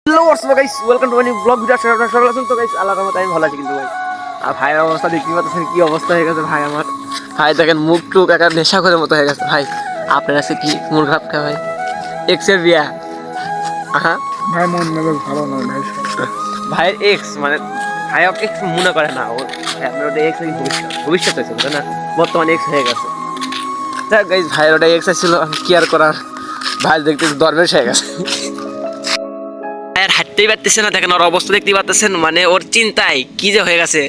Hello WhatsApp guys, welcome to my new blog video. আপনারা সবাই আছেন তো গাইস? আল্লাহর রহমতে আমি ভালো আছি। কিন্তু ভাই আর ভাইয়ের অবস্থা দেখতে পাচ্ছেন কি অবস্থা হয়ে গেছে ভাই আমার। ভাই দেখেন মুখ টুক একটা নেশা করে মতো হয়ে গেছে ভাই। আপনার কাছে কি মন খারাপ কে ভাই? এক্সের বিয়া হ্যাঁ ভাই মন মেজাজ ভালো নয় ভাই। ভাইয়ের এক্স মানে ভাই ওকে মনে করে না ও ভাই, আপনার ওটা এক্স নাকি ভবিষ্যৎ হয়েছে বুঝলেন না, বর্তমানে এক্স হয়ে গেছে। দেখ গাইস ভাইয়ের ওটা এক্স ছিল, আমি কি আর করার। ভাই দেখতে দরবেশ হয়ে গেছে। আর হাঁটতেই পারতেছে না, দেখেন ওর অবস্থা দেখতে পাচ্ছেন, মানে ওর চিন্তায় কি যে হয়ে গেছে।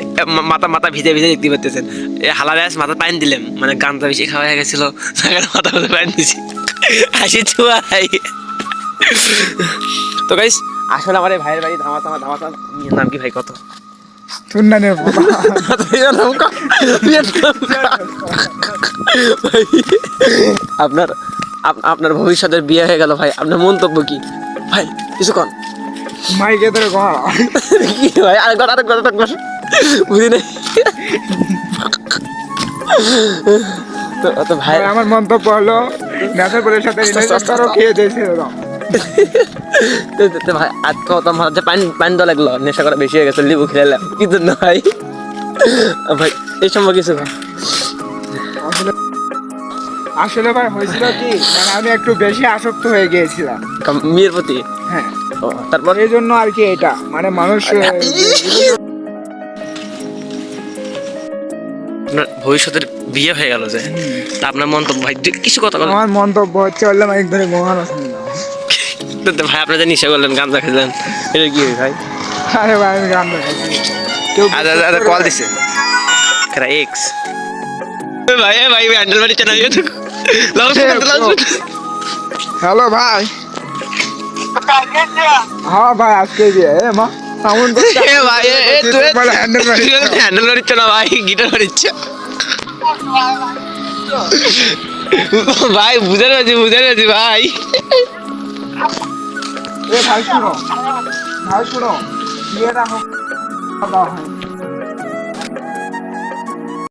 মাথা মাথা ভিজে ভিজে দেখতে পাচ্ছেন। এই হালা ব্যাস মাথা পানি দিলাম, মানে গানটা বেশি খাওয়া হয়ে গেছিল, মাথা মাথা পানি দিছি হাসি ছুয়াই। তো গাইস আসলে আমার এই ভাইয়ের বাড়ি ধামাচামা নাম কি ভাই কত তুন্না নেব আপনার আপনার ভবিষ্যতের বিয়ে হয়ে গেল ভাই, আপনার মন্তব্য কি ভাই? কিছু কন মাইকে ধরে ঘর কি ভাই? আরেকবার বুঝি নাই। তো ভাই আমার মন্তব্য হলো নেশার পরের সাথে রিলেশনটারও খেয়ে দিয়েছে ভাই আজ কত মাঝে পানি দেওয়া লাগলো, নেশা করা বেশি হয়ে গেছে, লেবু খেলাম কিন্তু না ভাই। ভাই এই সময় কিছু ভাই আসলে ভাই হয়েছিল কি, মানে আমি একটু বেশি আসক্ত হয়ে গিয়েছিলাম মেয়ের প্রতি। হ্যাঁ, তারপর এই জন্য আর কি এটা মানে মানুষ আপনার ভবিষ্যতের বিয়ে হয়ে গেল যে, তা আপনার মন্তব্য ভাই কিছু কথা বলেন। আমার মন্তব্য হচ্ছে বললাম এক ধরে ঘুমানো ভাই আপনার যে নিশা করলেন, গাঁজা খেলেন, এটা কি ভাই? আরে ভাই আমি গান দেখাচ্ছি কেউ কল দিছে এক্স ভাই ভাই হ্যান্ডেল মারি চালা দিয়ে হ্যালো ভাই। হ্যাঁ ভাই আজকে দিয়ে মা সাউন্ড ভাই হ্যান্ডেল মারিচ্ছ না ভাই, গিটার মারিচ্ছ ভাই। বুঝে পেরেছি ভাই। ভাই শুনো বিয়েটা হোক